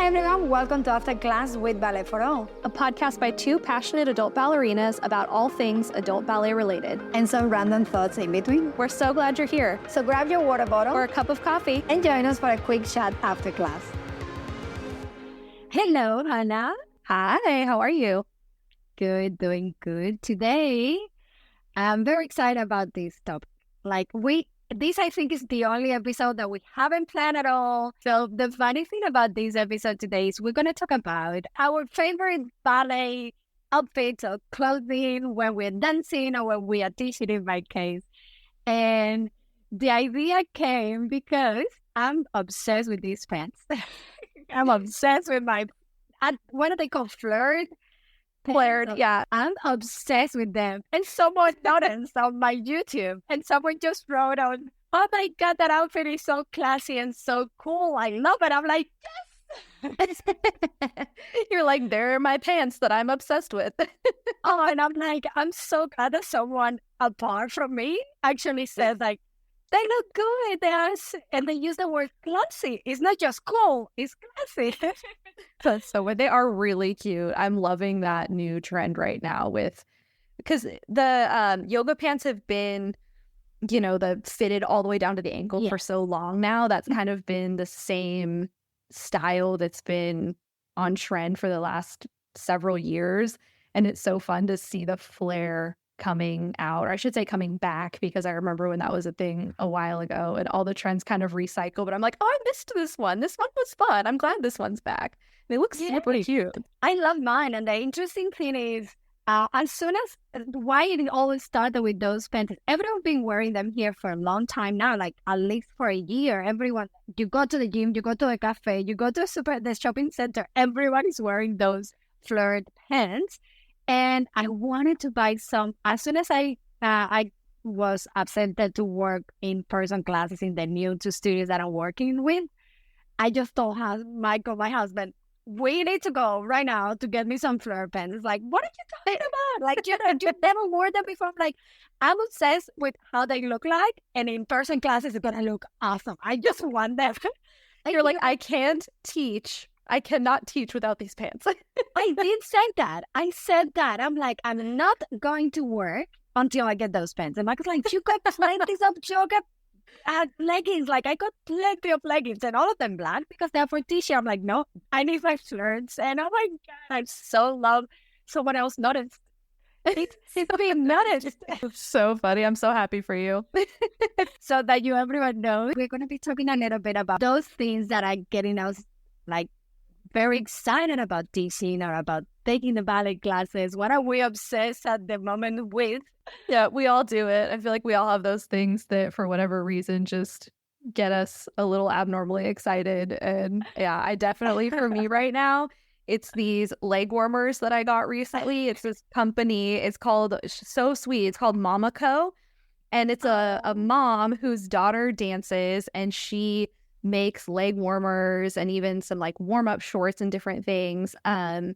Hi everyone, welcome to After Class with Ballet for All, a podcast by two passionate adult ballerinas about all things adult ballet related. and some random thoughts in between. We're so glad you're here. So grab your water bottle Or a cup of coffee. and join us for a quick chat after class. Hello, Hannah. Hi, how are you? Good, doing good. Today, I'm very excited about this topic. This I think is the only episode that we haven't planned at all. So the funny thing about this episode today is we're going to talk about our favorite ballet outfits or clothing when we're dancing or when we are teaching in my case. And the idea came because I'm obsessed with these pants. I'm obsessed with what are they called? Flared, yeah. I'm obsessed with them. And someone noticed on my YouTube and someone just wrote on, "Oh my God, that outfit is so classy and so cool. I love it." I'm like, yes. You're like, they're my pants that I'm obsessed with. Oh, and I'm like, I'm so glad that someone apart from me actually said like, they look good. And they use the word classy. It's not just cool, it's classy. So they are really cute. I'm loving that new trend right now because the yoga pants have been, the fitted all the way down to the ankle for so long now. That's kind of been the same style that's been on trend for the last several years. And it's so fun to see the flare coming out, or I should say coming back, because I remember when that was a thing a while ago and all the trends kind of recycle. But I'm like, oh, I missed this one. This one was fun. I'm glad this one's back. They look super cute. I love mine. And the interesting thing is, as soon as why it always started with those pants, everyone's been wearing them here for a long time now, like at least for a year. Everyone, you go to the gym, you go to a cafe, you go to the shopping center, everyone is wearing those flared pants. And I wanted to buy some as soon as I was accepted to work in person classes in the new two studios that I'm working with. I just told Michael, my husband, we need to go right now to get me some flare pens. It's like, what are you talking about? Like, you never wore them before. I'm obsessed with how they look like, and in person classes, it's gonna look awesome. I just want them. You're like, I cannot teach without these pants. I did say that. I said that. I'm like, I'm not going to work until I get those pants. And Michael's like, you got plenty of yoga leggings. Like, I got plenty of leggings and all of them black because they're for t-shirt. I'm like, no, I need my flirts. And oh my God, I so love someone else noticed. It's being noticed. It's so funny. I'm so happy for you. So that everyone knows, we're going to be talking a little bit about those things that are getting us like very excited about teaching or about taking the ballet classes. What are we obsessed at the moment with? Yeah, we all do it. I feel like we all have those things that for whatever reason just get us a little abnormally excited. And yeah, I definitely, for me right now, it's these leg warmers that I got recently. It's this company. It's called, so sweet. It's called Mama Co. And it's a mom whose daughter dances, and she makes leg warmers and even some like warm-up shorts and different things. And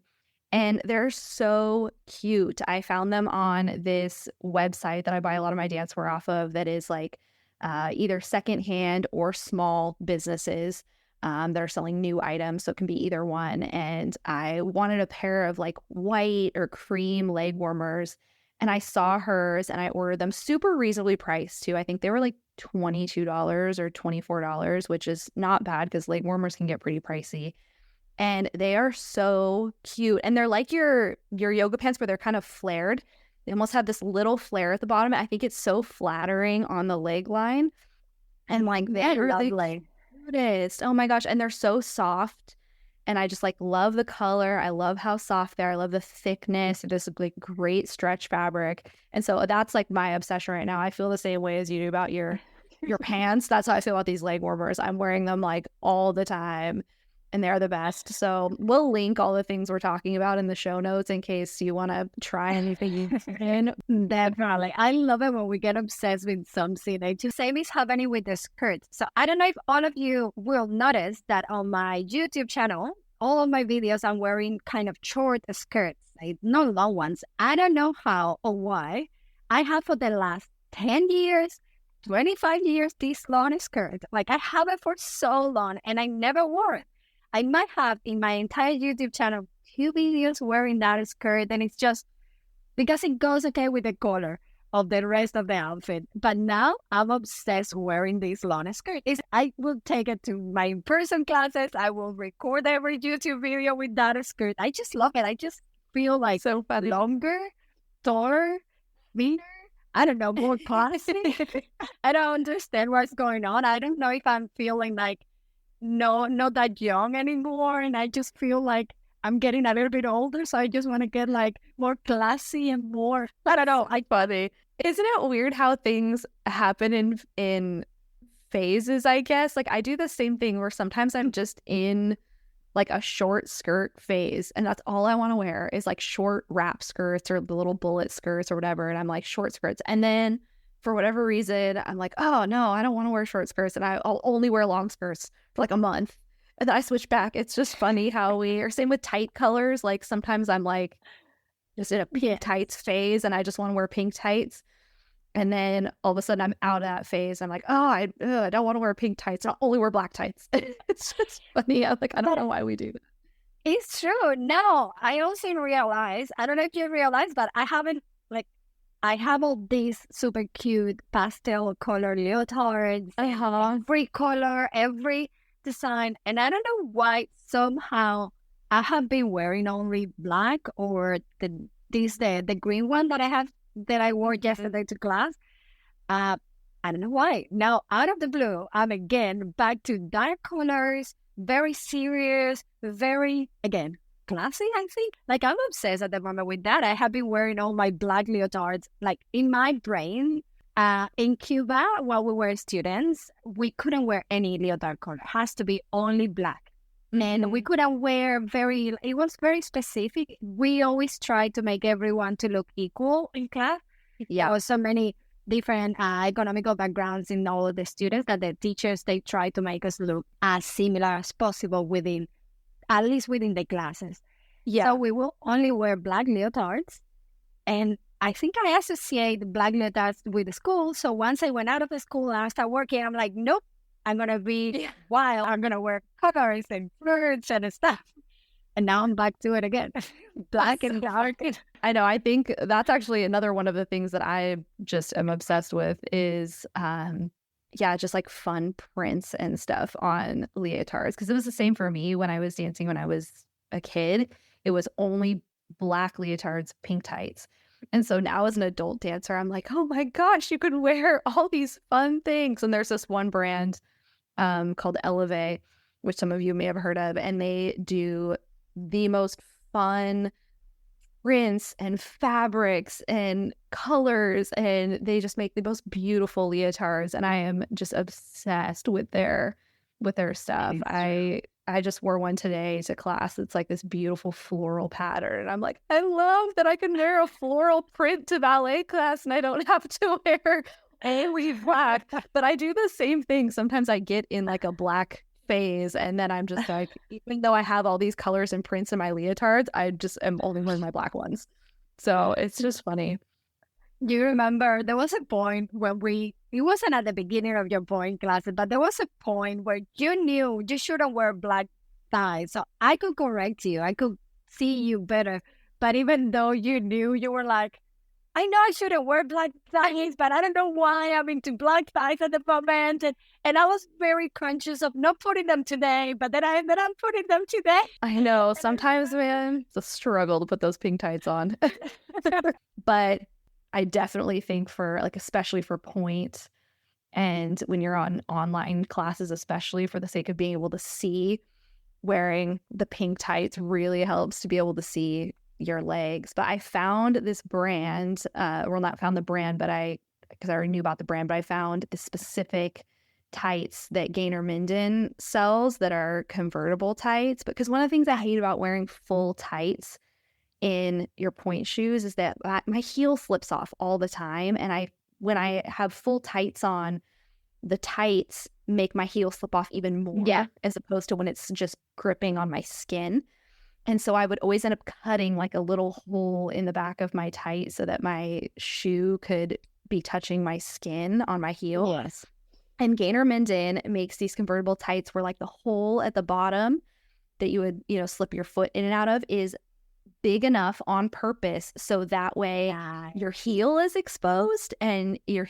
they're so cute. I found them on this website that I buy a lot of my dancewear off of that is like either secondhand or small businesses that are selling new items. So it can be either one. And I wanted a pair of like white or cream leg warmers. And I saw hers and I ordered them super reasonably priced too. I think they were like $22 or $24, which is not bad because leg warmers can get pretty pricey. And they are so cute. And they're like your yoga pants, but they're kind of flared. They almost have this little flare at the bottom. I think it's so flattering on the leg line. And like they're really cutest. Oh my gosh. And they're so soft. And I just like love the color. I love how soft they are. I love the thickness. It is like great stretch fabric. And so that's like my obsession right now. I feel the same way as you do about your pants. That's how I feel about these leg warmers. I'm wearing them like all the time and they're the best. So we'll link all the things we're talking about in the show notes in case you want to try anything. Definitely. I love it when we get obsessed with something. It just same is happening with the skirts. So I don't know if all of you will notice that on my YouTube channel, all of my videos, I'm wearing kind of short skirts, like not long ones. I don't know how or why. I have for the last 10 years, 25 years, this long skirt. Like I have it for so long and I never wore it. I might have in my entire YouTube channel 2 videos wearing that skirt, and it's just because it goes okay with the color of the rest of the outfit. But now I'm obsessed wearing this long skirt. I will take it to my in-person classes. I will record every YouTube video with that skirt. I just love it. I just feel like So funny. longer, taller, meaner. I don't know, more classy. I don't understand what's going on. I don't know if I'm feeling like not that young anymore, and I just feel like I'm getting a little bit older, so I just want to get like more classy and more. I don't know. Funny. Isn't it weird how things happen in phases? I guess like I do the same thing where sometimes I'm just in like a short skirt phase, and that's all I want to wear is like short wrap skirts or the little bullet skirts or whatever, and I'm like short skirts, and then for whatever reason I'm like, oh no, I don't want to wear short skirts, and I'll only wear long skirts for like a month, and then I switch back. It's just funny how we are. Same with tight colors. Like sometimes I'm like just in a pink tights phase, and I just want to wear pink tights. And then all of a sudden I'm out of that phase. I'm like, oh, I don't want to wear pink tights. I'll only wear black tights. It's just funny. I'm like, I don't know why we do that. It's true. No, I also realize, I don't know if you realize, but I have all these super cute pastel color leotards, every color, every design. And I don't know why somehow I have been wearing only black or the green one that I wore yesterday to class. I don't know why. Now, out of the blue, I'm again back to dark colors, very serious, very, again, classy, I think. Like, I'm obsessed at the moment with that. I have been wearing all my black leotards. Like, in my brain, in Cuba, while we were students, we couldn't wear any leotard color. It has to be only black. And we couldn't wear it was very specific. We always tried to make everyone to look equal in class. Yeah. There was so many different economical backgrounds in all of the students that the teachers, they try to make us look as similar as possible at least within the classes. Yeah. So we will only wear black leotards. And I think I associate black leotards with the school. So once I went out of the school and I started working, I'm like, nope. I'm going to be wild. I'm going to wear colors and flirts and stuff. And now I'm back to it again. Black and dark. I know. I think that's actually another one of the things that I just am obsessed with is, just like fun prints and stuff on leotards. Because it was the same for me when I was dancing when I was a kid. It was only black leotards, pink tights. And so now as an adult dancer, I'm like, oh my gosh, you could wear all these fun things. And there's this one brand called Elevate, which some of you may have heard of, and they do the most fun prints and fabrics and colors, and they just make the most beautiful leotards, and I am just obsessed with their stuff. I just wore one today to class. It's like this beautiful floral pattern, and I'm like, I love that I can wear a floral print to ballet class and I don't have to wear only black. But I do the same thing. Sometimes I get in like a black phase, and then I'm just like, even though I have all these colors and prints in my leotards, I just am only wearing my black ones. So it's just funny. Do you remember there was a point when it wasn't at the beginning of your point classes, but there was a point where you knew you shouldn't wear black ties. So I could correct you. I could see you better. But even though you knew, you were like, I know I shouldn't wear black ties, but I don't know why I'm into black ties at the moment. And I was very conscious of not putting them today, but then I'm putting them today. I know. Sometimes, man, it's a struggle to put those pink tights on. But I definitely think for like, especially for point, and when you're on online classes, especially for the sake of being able to see, wearing the pink tights really helps to be able to see your legs. But I found this brand, not found the brand, but because I already knew about the brand, but I found the specific tights that Gaynor Minden sells that are convertible tights. Because one of the things I hate about wearing full tights in your point shoes is that my heel slips off all the time. And when I have full tights on, the tights make my heel slip off even more, as opposed to when it's just gripping on my skin. And so I would always end up cutting like a little hole in the back of my tight so that my shoe could be touching my skin on my heel. Yes. And Gaynor Minden makes these convertible tights where like the hole at the bottom that you would, slip your foot in and out of is big enough on purpose so that way your heel is exposed and your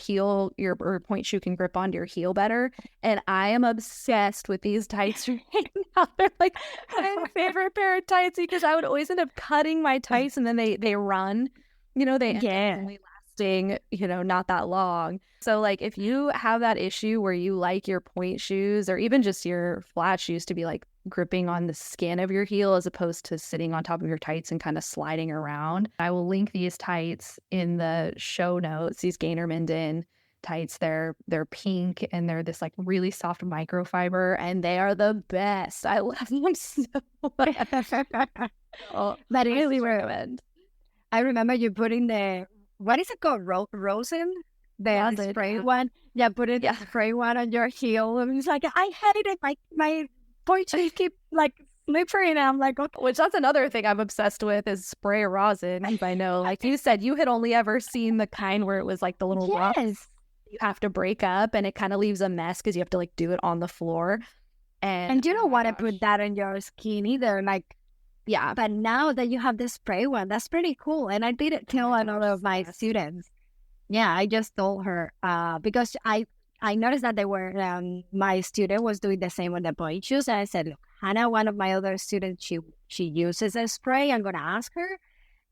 or point shoe can grip onto your heel better. And I am obsessed with these tights right now. They're like my favorite pair of tights because I would always end up cutting my tights and then they run, they end up only lasting, not that long. So like if you have that issue where you like your point shoes or even just your flat shoes to be like gripping on the skin of your heel as opposed to sitting on top of your tights and kind of sliding around, I will link these tights in the show notes. These Gainer Minden tights, they're pink and they're this like really soft microfiber and they are the best. I love them so much. But I really recommend. I remember you putting what is it called? Rosin? The spray one? Yeah, putting the spray one on your heel. And it's like, I hate it. My point shoes keep like slippery. And I'm like, okay. Which that's another thing I'm obsessed with is spray rosin. I know, like you said, you had only ever seen the kind where it was like the little rocks you have to break up and it kind of leaves a mess because you have to like do it on the floor. And you don't want to put that on your skin either. Like, yeah, but now that you have the spray one, that's pretty cool. And I did tell another of my students. Yeah, I just told her because I noticed that they were my student was doing the same with the point shoes, and I said, look, Hannah, one of my other students, she uses a spray. I'm gonna ask her,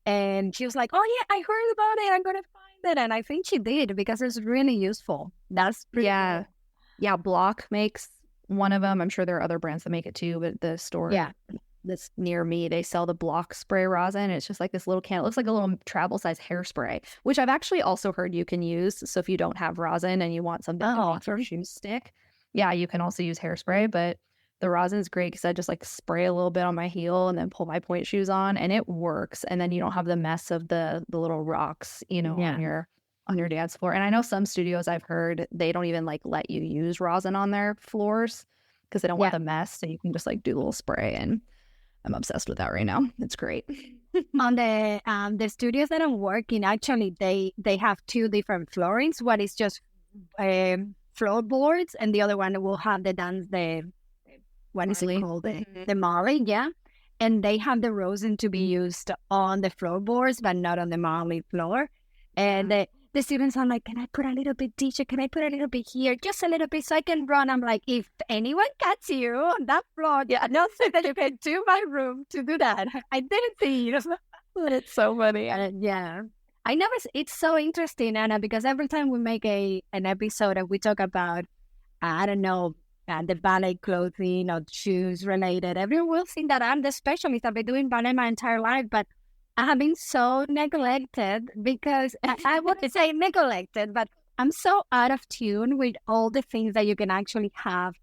and she was like, oh yeah, I heard about it. I'm gonna find it, and I think she did because it's really useful. That's pretty cool. Yeah. Block makes one of them. I'm sure there are other brands that make it too, but the store that's near me, they sell the Block spray rosin. It's just like this little can. It looks like a little travel size hairspray, which I've actually also heard you can use. So if you don't have rosin and you want something to make your shoes stick, you can also use hairspray. But the rosin is great because I just like spray a little bit on my heel and then pull my point shoes on, and it works. And then you don't have the mess of the little rocks, on your dance floor. And I know some studios I've heard they don't even like let you use rosin on their floors because they don't want the mess. So you can just like do a little spray, and I'm obsessed with that right now. It's great. On the studios that I'm working, actually, they have two different floorings. One is just floorboards, and the other one will have what is it called? The Marley, yeah. And they have the rosin to be used on the floorboards, but not on the Marley floor. And the students are like, can I put a little bit, teacher? Can I put a little bit here? Just a little bit so I can run. I'm like, if anyone cuts you on that floor, not so that you can do my room to do that. I didn't see you. It's so funny. I never, it's so interesting, Anna, because every time we make an episode and we talk about, I don't know, the ballet clothing or shoes related, everyone will think that I'm the specialist. I've been doing ballet my entire life, but I have been so neglected because I wouldn't say neglected, but I'm so out of tune with all the things that you can actually have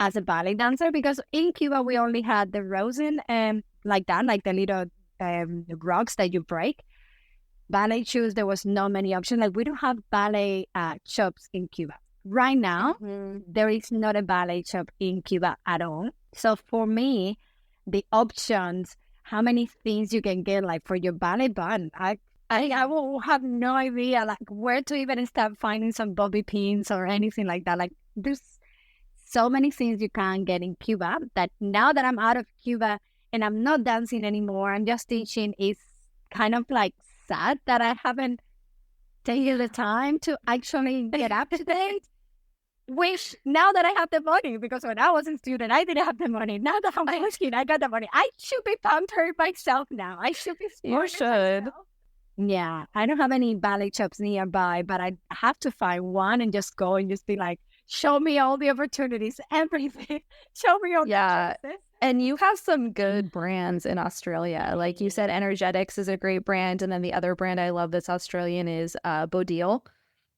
as a ballet dancer, because in Cuba, we only had the rosin like that, like the little rocks that you break. Ballet shoes, there was not many options. Like we don't have ballet shops in Cuba. Right now, there is not a ballet shop in Cuba at all. So for me, the options, how many things you can get like for your ballet band, I will have no idea like where to even start finding some bobby pins or anything like that. Like there's so many things you can get in Cuba that now that I'm out of Cuba and I'm not dancing anymore, I'm just teaching, it's kind of like sad that I haven't taken the time to actually get up to date. Which now that I have the money, because when I was a student, I didn't have the money. Now that I'm working, I got the money. I should be pampering myself now. I should be. You should. Myself. Yeah, I don't have any ballet shops nearby, but I have to find one and just go and just be like, show me all the opportunities, everything. Show me all the choices. And you have some good brands in Australia. Like you said, Energetics is a great brand. And then the other brand I love that's Australian is Bodil.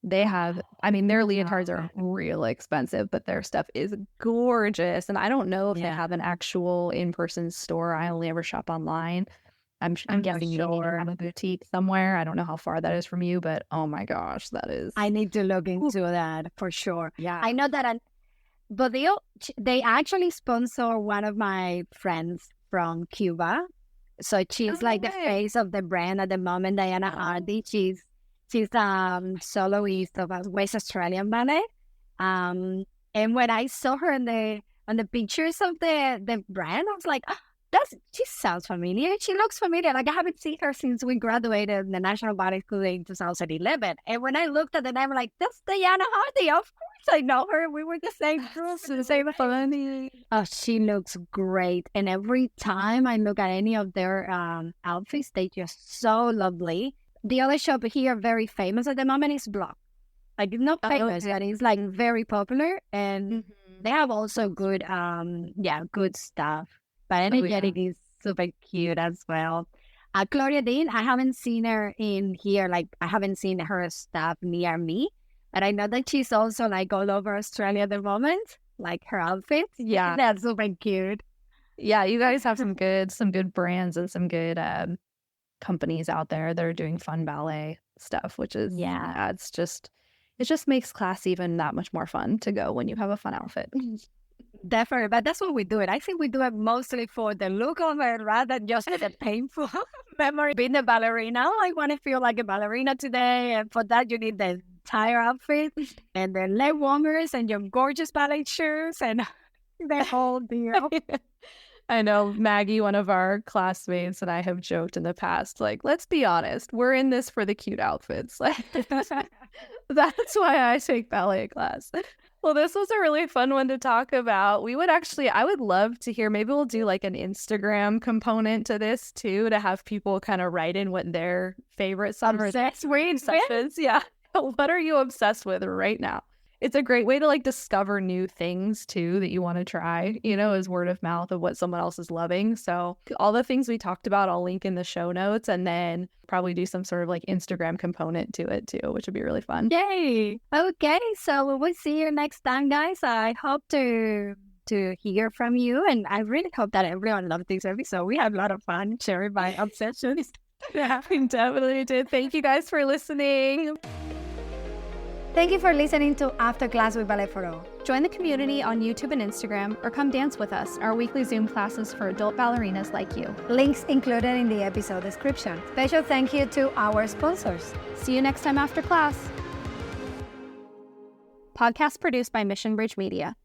They have, their leotards are real expensive, but their stuff is gorgeous. And I don't know if they have an actual in-person store. I only ever shop online. I'm guessing you have a boutique somewhere. I don't know how far that is from you, but oh my gosh, that is. I need to look into that for sure. Yeah. I know that Bodil, they actually sponsor one of my friends from Cuba. So she's like the face of the brand at the moment, Diana Hardy. She's soloist of a West Australian ballet. And when I saw her in on the pictures of the brand. I was like, "Ah, she sounds familiar. She looks familiar. Like I haven't seen her since we graduated in the National Ballet School in 2011. And when I looked at the name, I'm like, that's Diana Hardy. Of course I know her. We were the same group, the same funny. Oh, she looks great. And every time I look at any of their outfits, they just so lovely. The other shop here, very famous at the moment, is Block. Like it's not famous, but it's like very popular. And they have also good, good stuff. But energetic is super cute as well. Gloria Dean, I haven't seen her in here. Like, I haven't seen her stuff near me. But I know that she's also, like, all over Australia at the moment. Like, her outfits. Yeah. That's super cute. Yeah, you guys have some good brands and some good companies out there that are doing fun ballet stuff, which is, it just makes class even that much more fun to go when you have a fun outfit. Definitely, but that's what we do it. I think we do it mostly for the look of it rather than just the painful memory. Being a ballerina, I want to feel like a ballerina today, and for that you need the entire outfit and the leg warmers and your gorgeous ballet shoes and the whole deal. I know Maggie, one of our classmates, and I have joked in the past, like, let's be honest, we're in this for the cute outfits. Like, that's why I take ballet class. Well, this was a really fun one to talk about. I would love to hear, maybe we'll do like an Instagram component to this too, to have people kind of write in what their favorite summer sessions. Yeah. What are you obsessed with right now? It's a great way to like discover new things too that you want to try, as word of mouth of what someone else is loving. So all the things we talked about, I'll link in the show notes, and then probably do some sort of like Instagram component to it too, which would be really fun. Yay! Okay, so we'll see you next time, guys. I hope to hear from you, and I really hope that everyone loved this episode. We had a lot of fun sharing my obsessions. Yeah, we definitely did. Thank you guys for listening. Thank you for listening to After Class with Ballet for All. Join the community on YouTube and Instagram, or come dance with us, our weekly Zoom classes for adult ballerinas like you. Links included in the episode description. Special thank you to our sponsors. See you next time after class. Podcast produced by Mission Bridge Media.